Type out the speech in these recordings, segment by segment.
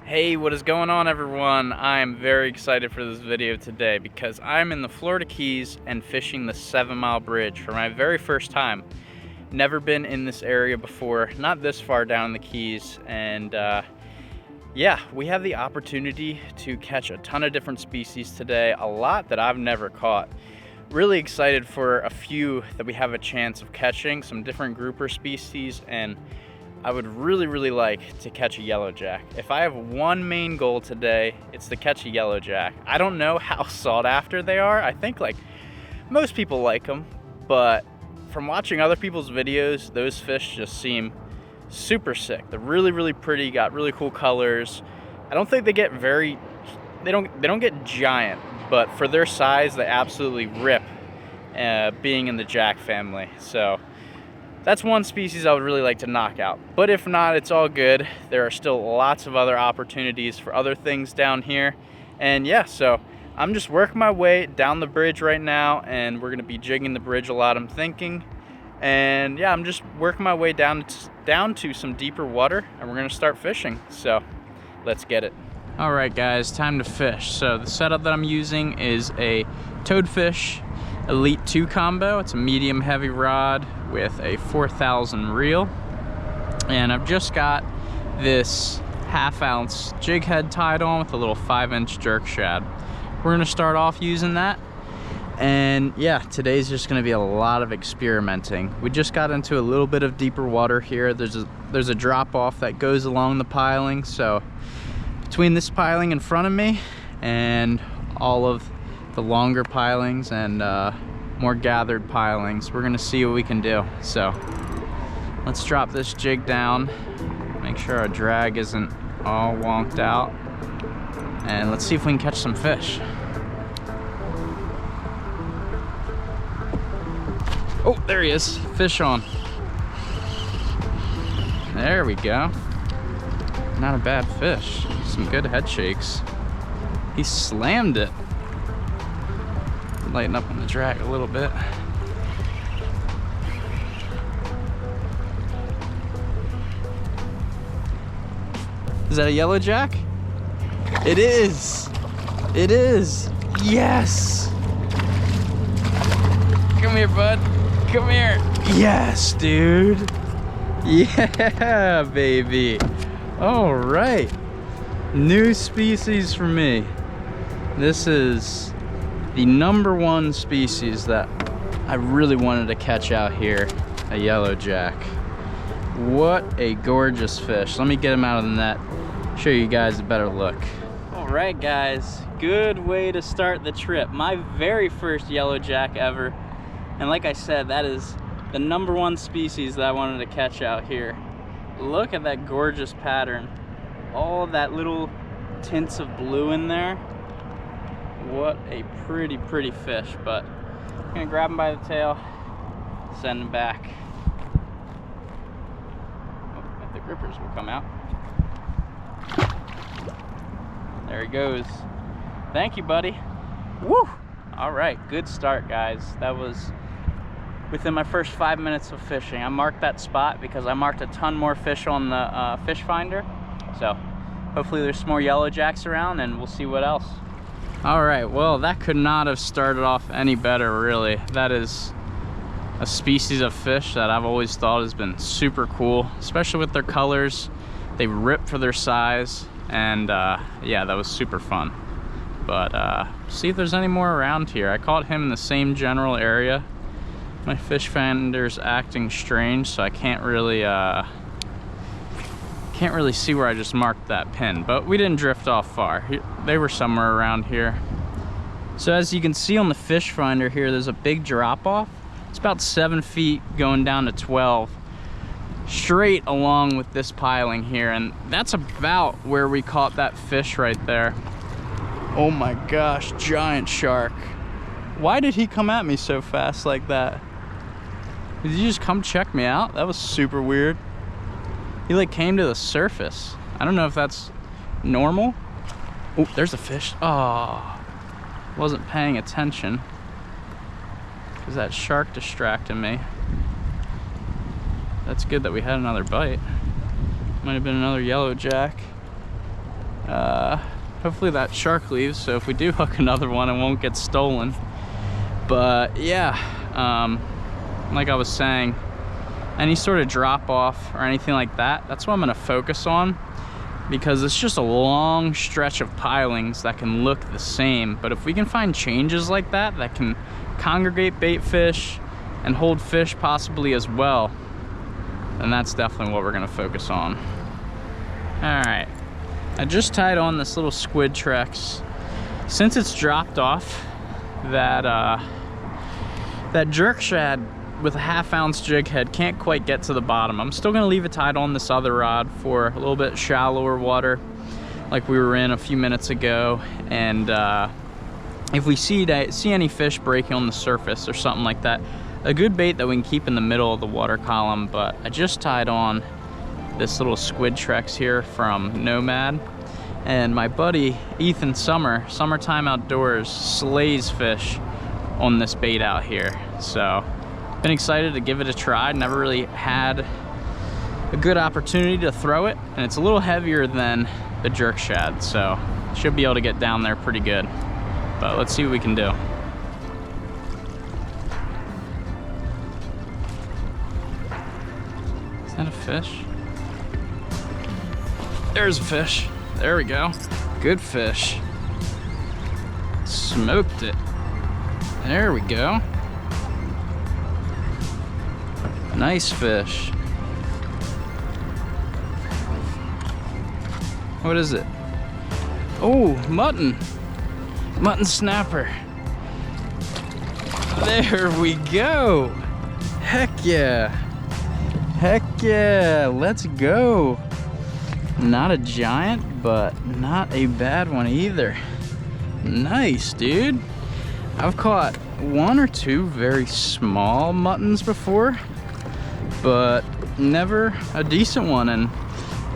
Hey, what is going on, everyone? I am very excited for this video today because I'm in the Florida Keys and fishing the 7 Mile Bridge for my very first time. Never been in this area before, not this far down the Keys, and yeah, we have the opportunity to catch a ton of different species today, a lot that I've never caught. Really excited for a few that we have a chance of catching, some different grouper species, and I would really like to catch a yellowjack. If I have one main goal today, it's to catch a yellowjack. I don't know how sought after they are. I think like most people like them, but from watching other people's videos, those fish just seem super sick. They're really pretty, got really cool colors. I don't think they get they don't get giant, but for their size, they absolutely rip being in the jack family. So that's one species I would really like to knock out. But if not, it's all good. There are still lots of other opportunities for other things down here. And yeah, so I'm just working my way down the bridge right now, and we're gonna be jigging the bridge a lot, I'm thinking. And yeah, I'm just working my way down to some deeper water, and we're gonna start fishing. So let's get it. All right, guys, time to fish. So the setup that I'm using is a Toadfish Elite 2 combo. It's a medium heavy rod with a 4,000 reel, and I've just got this 1/2 ounce jig head tied on with a little 5-inch jerk shad. We're gonna start off using that, and yeah, today's just gonna be a lot of experimenting. We just got into a little bit of deeper water here. There's a drop off that goes along the piling, so between this piling in front of me and all of the longer pilings and more gathered pilings, we're gonna see what we can do. So let's drop this jig down, make sure our drag isn't all wonked out, and let's see if we can catch some fish. Oh, there he is, fish on. There we go. Not a bad fish, some good head shakes. He slammed it. Lighten up on the drag a little bit. Is that a yellowjack? It is. It is. Yes. Come here, bud. Come here. Yes, dude. Yeah, baby. All right. New species for me. This is the #1 species that I really wanted to catch out here, a yellowjack. What a gorgeous fish. Let me get him out of the net, show you guys a better look. All right, guys, good way to start the trip. My very first yellowjack ever. And like I said, that is the #1 species that I wanted to catch out here. Look at that gorgeous pattern. All that little tints of blue in there. What a pretty fish. But I'm gonna grab him by the tail, send him back. Oh, if the grippers will come out. There he goes. Thank you, buddy. Woo! All right, good start, guys. That was within my first 5 minutes of fishing. I marked that spot because I marked a ton more fish on the fish finder. So hopefully there's some more yellowjacks around, and we'll see what else. All right, well, that could not have started off any better, really. That is a species of fish that I've always thought has been super cool, especially with their colors. They rip for their size, and yeah, that was super fun. But see if there's any more around here. I caught him in the same general area. My fish finder's acting strange, so I can't really see where I just marked that pin, but we didn't drift off far. They were somewhere around here. So as you can see on the fish finder here, there's a big drop off. It's about 7 feet going down to 12. straight along with this piling here, and that's about where we caught that fish right there. Oh my gosh, giant shark. Why did he come at me so fast like that? Did he just come check me out? That was super weird. He like came to the surface. I don't know if that's normal. Oh, there's a fish. Oh, wasn't paying attention because that shark distracted me. That's good that we had another bite. Might have been another yellow jack. Hopefully that shark leaves, so if we do hook another one, it won't get stolen. But yeah, like I was saying, any sort of drop off or anything like that, that's what I'm gonna focus on, because it's just a long stretch of pilings that can look the same. But if we can find changes like that that can congregate bait fish and hold fish possibly as well, then that's definitely what we're gonna focus on. All right, I just tied on this little squid Trex. Since it's dropped off, that jerk shad with a 1/2 ounce jig head can't quite get to the bottom. I'm still gonna leave it tied on this other rod for a little bit shallower water like we were in a few minutes ago. And if we see any fish breaking on the surface or something like that, a good bait that we can keep in the middle of the water column. But I just tied on this little squid Trex here from Nomad, and my buddy Ethan Summertime Outdoors, slays fish on this bait out here. So been excited to give it a try. Never really had a good opportunity to throw it, and it's a little heavier than the jerk shad, so should be able to get down there pretty good. But let's see what we can do. Is that a fish? There's a fish. There we go. Good fish. Smoked it. There we go. Nice fish. What is it? Oh, mutton. Mutton snapper. There we go. Heck yeah. Heck yeah. Let's go. Not a giant, but not a bad one either. Nice, dude. I've caught 1 or 2 very small muttons before, but never a decent one. And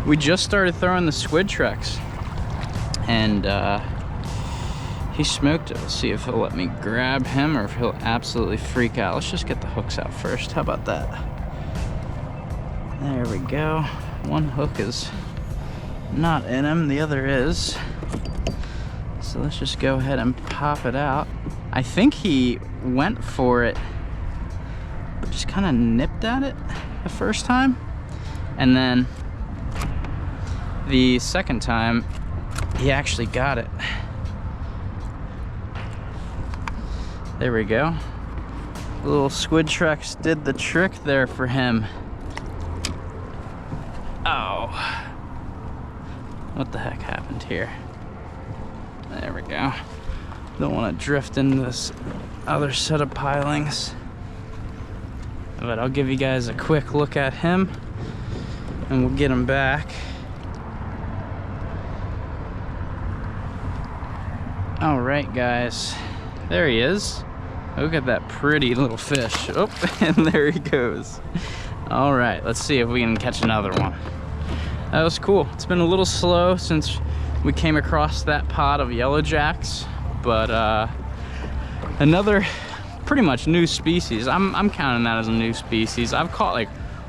we just started throwing the squid Trex, and he smoked it. Let's see if he'll let me grab him or if he'll absolutely freak out. Let's just get the hooks out first. How about that? There we go. One hook is not in him, the other is. So let's just go ahead and pop it out. I think he went for it, but just kind of nipped at it the first time, and then the second time he actually got it. There we go. The little squid Trex did the trick there for him. Oh, what the heck happened here? There we go. Don't want to drift into this other set of pilings, but I'll give you guys a quick look at him and we'll get him back. All right, guys, there he is. Look at that pretty little fish. Oh, and there he goes. All right, let's see if we can catch another one. That was cool. It's been a little slow since we came across that pod of yellow jacks, but another pretty much new species. I'm counting that as a new species. I've caught like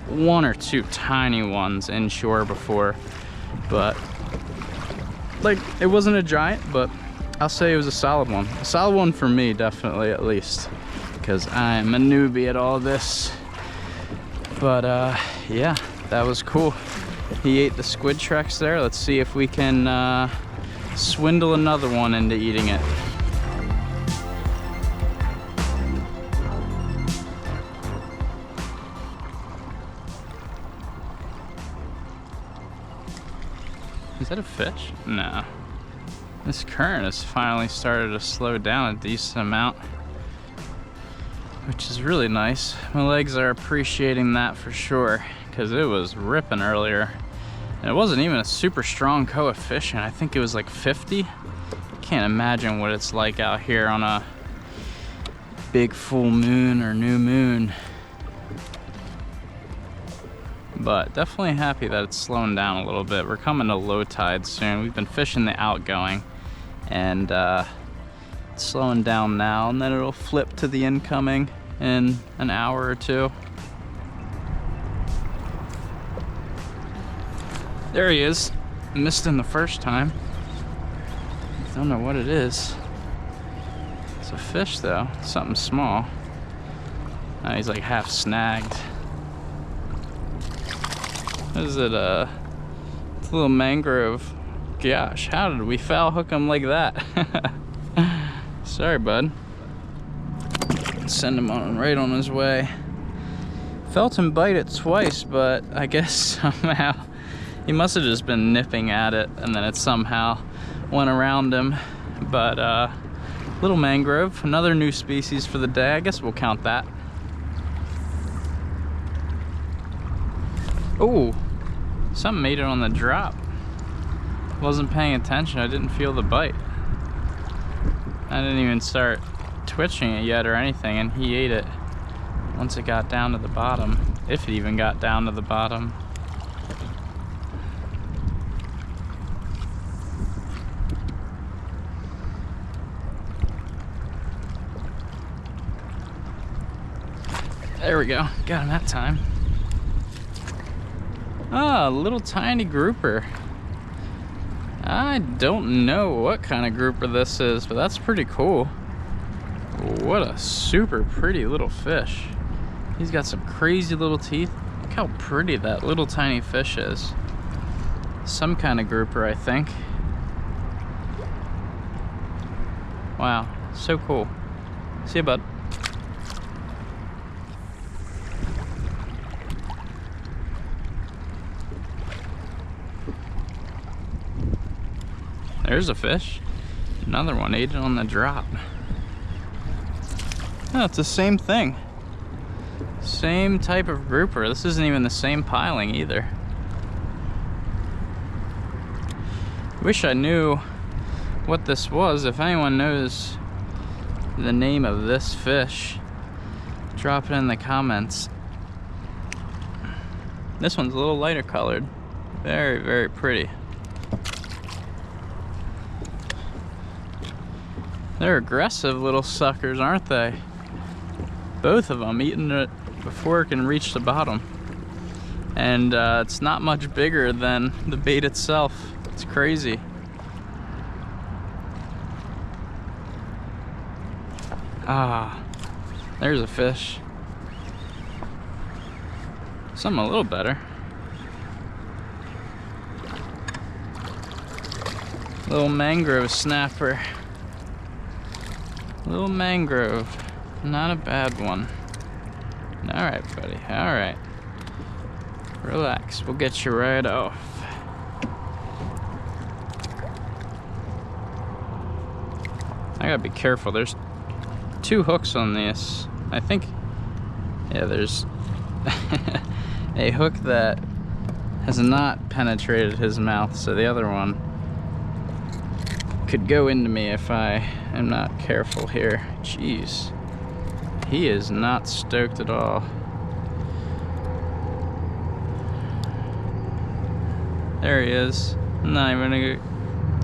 1 or 2 tiny ones inshore before, but like it wasn't a giant, but I'll say it was a solid one. A solid one for me, definitely, at least, because I'm a newbie at all this. But yeah, that was cool. He ate the squid Trex there. Let's see if we can swindle another one into eating it. Is that a fish? No. This current has finally started to slow down a decent amount, which is really nice. My legs are appreciating that for sure, because it was ripping earlier. And it wasn't even a super strong coefficient. I think it was like 50. Can't imagine what it's like out here on a big full moon or new moon. But definitely happy that it's slowing down a little bit. We're coming to low tide soon. We've been fishing the outgoing, and it's slowing down now, and then it'll flip to the incoming in an hour or two. There he is. Missed him the first time. Don't know what it is. It's a fish though, something small. He's like half snagged. Is it a little mangrove? Gosh, how did we foul hook him like that? Sorry, bud. Send him on right on his way. Felt him bite it twice, but I guess somehow he must have just been nipping at it, and then it somehow went around him. But little mangrove, another new species for the day. I guess we'll count that. Oh, something made it on the drop. Wasn't paying attention. I didn't feel the bite. I didn't even start twitching it yet or anything, and he ate it once it got down to the bottom. If it even got down to the bottom. There we go. Got him that time. Ah, a little tiny grouper. I don't know what kind of grouper this is, but that's pretty cool. What a super pretty little fish. He's got some crazy little teeth. Look how pretty that little tiny fish is. Some kind of grouper, I think. Wow, so cool. See you, bud. There's a fish. Another one ate it on the drop. Oh, it's the same thing. Same type of grouper. This isn't even the same piling either. Wish I knew what this was. If anyone knows the name of this fish, drop it in the comments. This one's a little lighter colored. Very, very pretty. They're aggressive little suckers, aren't they? Both of them eating it before it can reach the bottom. And it's not much bigger than the bait itself. It's crazy. Ah, there's a fish. Something a little better. Little mangrove snapper. Little mangrove, not a bad one. All right, buddy, all right. Relax, we'll get you right off. I gotta be careful, there's 2 hooks on this. I think, yeah, there's a hook that has not penetrated his mouth, so the other one could go into me if I am not careful here. Jeez, he is not stoked at all. There he is. I'm not even gonna go.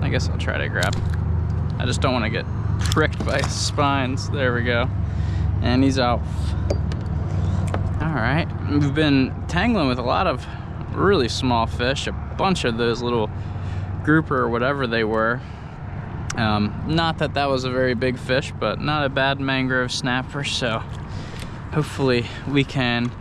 I guess I'll try to grab. I just don't want to get pricked by his spines. There we go. And he's off. All right, we've been tangling with a lot of really small fish, a bunch of those little grouper or whatever they were. Not that that was a very big fish, but not a bad mangrove snapper, so hopefully we can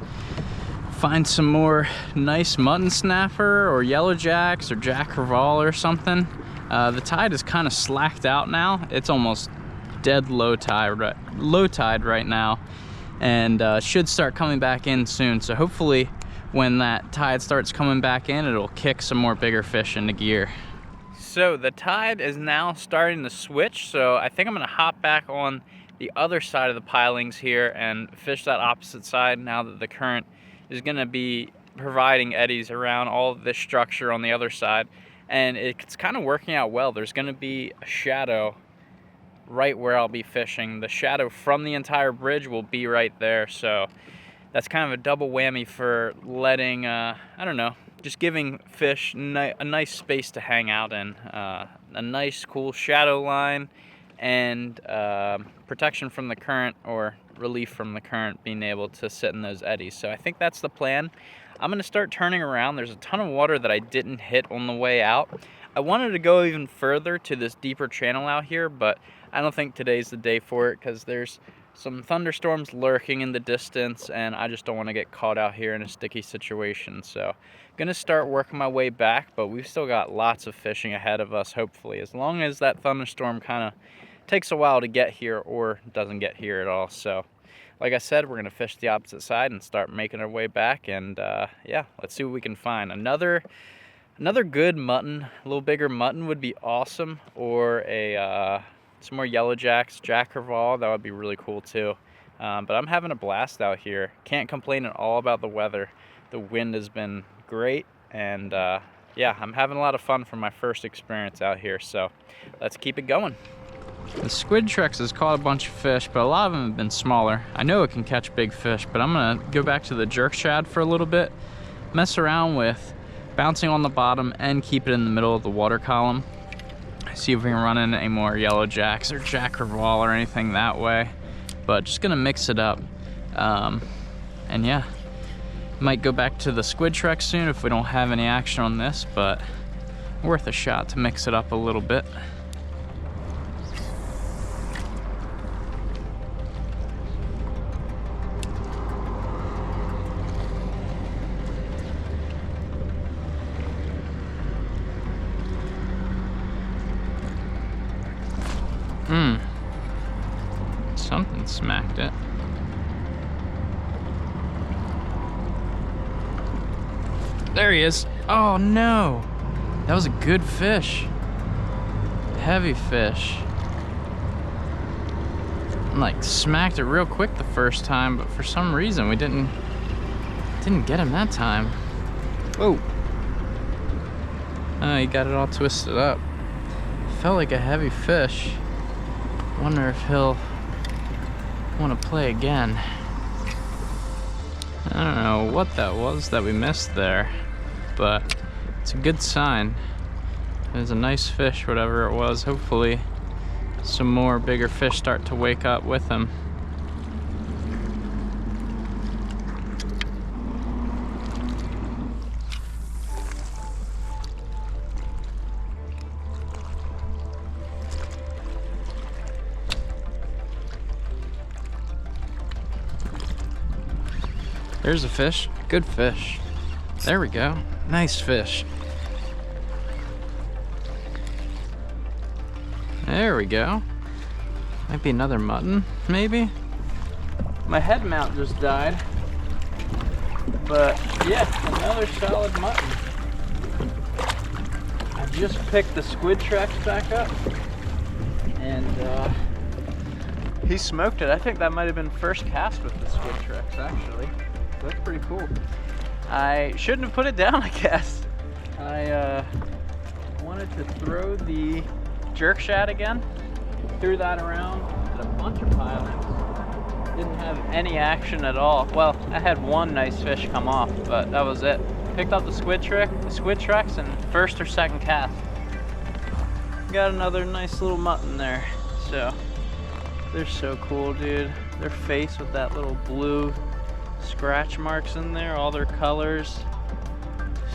find some more nice mutton snapper or yellow jacks or jack crevalle or something. The tide is kind of slacked out now. It's almost dead low tide right now, and should start coming back in soon. So hopefully when that tide starts coming back in, it'll kick some more bigger fish into gear. So the tide is now starting to switch, so I think I'm gonna hop back on the other side of the pilings here and fish that opposite side now that the current is gonna be providing eddies around all of this structure on the other side, and it's kind of working out well. There's going to be a shadow right where I'll be fishing. The shadow from the entire bridge will be right there, so that's kind of a double whammy for letting, I don't know, just giving fish a nice space to hang out in, a nice cool shadow line, and protection from the current, or relief from the current, being able to sit in those eddies. So I think that's the plan. I'm gonna start turning around. There's a ton of water that I didn't hit on the way out. I wanted to go even further to this deeper channel out here, but I don't think today's the day for it, because there's some thunderstorms lurking in the distance, and I just don't want to get caught out here in a sticky situation. So I'm gonna start working my way back, but we've still got lots of fishing ahead of us, hopefully, as long as that thunderstorm kind of takes a while to get here or doesn't get here at all. So like I said, we're gonna fish the opposite side and start making our way back, and yeah, let's see what we can find. Another good mutton, a little bigger mutton would be awesome, or some more yellow jacks, jack crevalle, that would be really cool too. But I'm having a blast out here. Can't complain at all about the weather. The wind has been great, and yeah, I'm having a lot of fun from my first experience out here, so let's keep it going. The Squid Trex has caught a bunch of fish, but a lot of them have been smaller. I know it can catch big fish, but I'm gonna go back to the jerk shad for a little bit, mess around with bouncing on the bottom and keep it in the middle of the water column. See if we can run in any more yellow jacks or jack crevalle or anything that way, but just gonna mix it up. And yeah, might go back to the Squid Trex soon if we don't have any action on this, but worth a shot to mix it up a little bit. Something smacked it. There he is. Oh no! That was a good fish. Heavy fish. Like, smacked it real quick the first time, but for some reason we didn't get him that time. Whoa. Oh, he got it all twisted up. Felt like a heavy fish. Wonder if he'll want to play again. I don't know what that was that we missed there, but it's a good sign. It was a nice fish, whatever it was. Hopefully some more bigger fish start to wake up with him. There's a fish. Good fish. There we go. Nice fish. There we go. Might be another mutton, maybe? My head mount just died. But yeah, another solid mutton. I just picked the Squid Trex back up, and he smoked it. I think that might have been first cast with the Squid Trex, actually. That's pretty cool. I shouldn't have put it down, I guess. I wanted to throw the jerk shad again. Threw that around, had a bunch of pilings. Didn't have any action at all. Well, I had one nice fish come off, but that was it. Picked up the Squid Trex, and first or second cast. Got another nice little mutton there. So, they're so cool, dude. Their face with that little blue scratch marks in there, all their colors,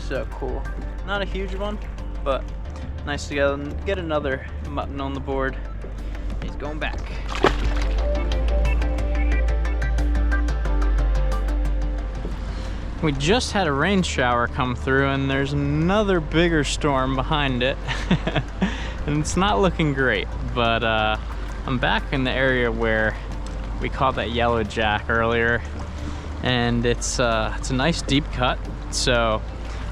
so cool. Not a huge one, but nice to get another mutton on the board. He's going back. We just had a rain shower come through, and there's another bigger storm behind it. And it's not looking great, but I'm back in the area where we caught that yellow jack earlier. And it's a nice deep cut, so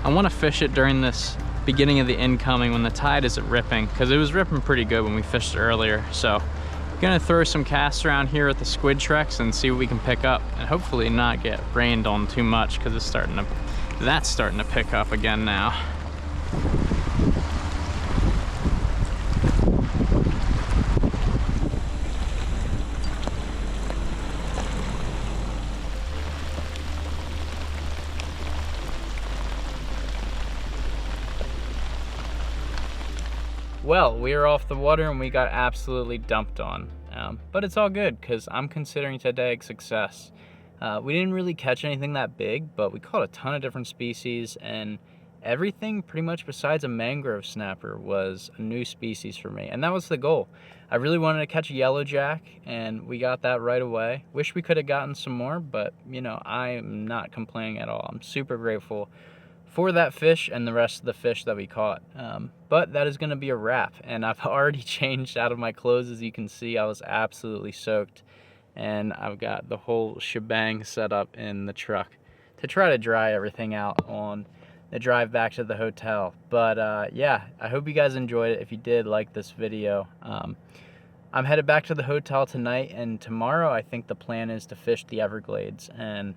I want to fish it during this beginning of the incoming when the tide isn't ripping, because it was ripping pretty good when we fished earlier. So I'm gonna throw some casts around here with the Squid Trex and see what we can pick up, and hopefully not get rained on too much, because it's starting to That's starting to pick up again now. Well, we are off the water and we got absolutely dumped on. But it's all good because I'm considering today a success. We didn't really catch anything that big, but we caught a ton of different species, and everything pretty much besides a mangrove snapper was a new species for me, and that was the goal. I really wanted to catch a yellowjack, and we got that right away. Wish we could have gotten some more, but you know, I am not complaining at all. I'm super grateful for that fish and the rest of the fish that we caught. But that is going to be a wrap, and I've already changed out of my clothes. As you can see, I was absolutely soaked, and I've got the whole shebang set up in the truck to try to dry everything out on the drive back to the hotel. But yeah, I hope you guys enjoyed it. If you did, like this video. I'm headed back to the hotel tonight, and tomorrow I think the plan is to fish the Everglades. And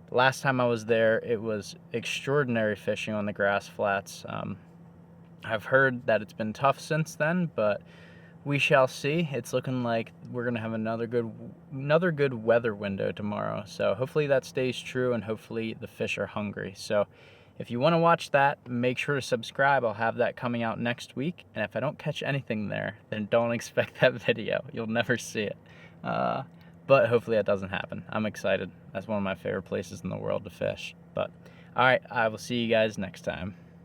last time I was there, it was extraordinary fishing on the grass flats. I've heard that it's been tough since then, but we shall see. It's looking like we're gonna have another good weather window tomorrow. So hopefully that stays true, and hopefully the fish are hungry. So if you want to watch that, make sure to subscribe. I'll have that coming out next week. And if I don't catch anything there, then don't expect that video. You'll never see it. But hopefully that doesn't happen. I'm excited. That's one of my favorite places in the world to fish. But all right, I will see you guys next time.